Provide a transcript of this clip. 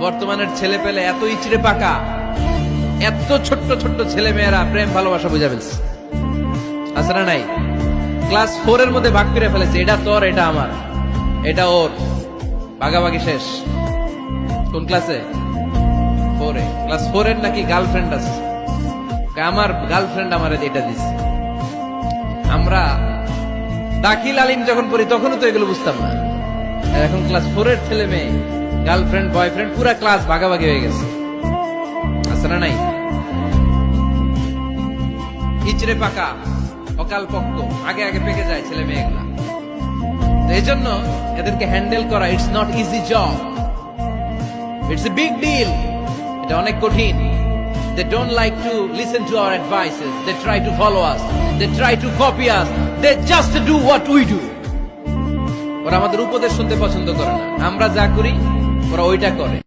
বর্তমানের ছেলে পেলে এত ইচড়ে পাকা, এত ছোট্ট ছোট্ট ছেলে মেয়েরা প্রেম ভালোবাসা বুঝা ফেলছে, আছে না নাই? ক্লাস 4 এর মধ্যে ভাগ করে ফেলেছে, এটা তোর, এটা আমার, এটা ওর, ভাগাভাগি শেষ। কোন ক্লাসে? 4 এ। ক্লাস 4 এর নাকি গার্লফ্রেন্ড আছে, আমার গার্লফ্রেন্ড আমার এটা দিচ্ছে। আমরা দাখিল আলিম যখন পড়ি তখনও তো এগুলো বুঝতাম না। আর এখন ক্লাস 4 এর ছেলে মেয়ে, গার্লফ্রেন্ড বয়ফ্রেন্ড, পুরা ক্লাস ভাগাভাগি হয়ে গেছে, আছে না নাই? ইচড়ে পাকা, অকাল পক্ক, আগে আগে পেকে যায় ছেলে মেয়েগুলা। তো এই জন্য এদেরকে হ্যান্ডেল করা, it's not easy job, it's a big deal. এটা অনেক কঠিন। They don't like to listen to our advices. They try to follow us. They try to copy us. They just do what we do. ওরা আমাদের উপদেশ শুনতে পছন্দ করে না। আমরা যা করি ওরা ওইটা করে।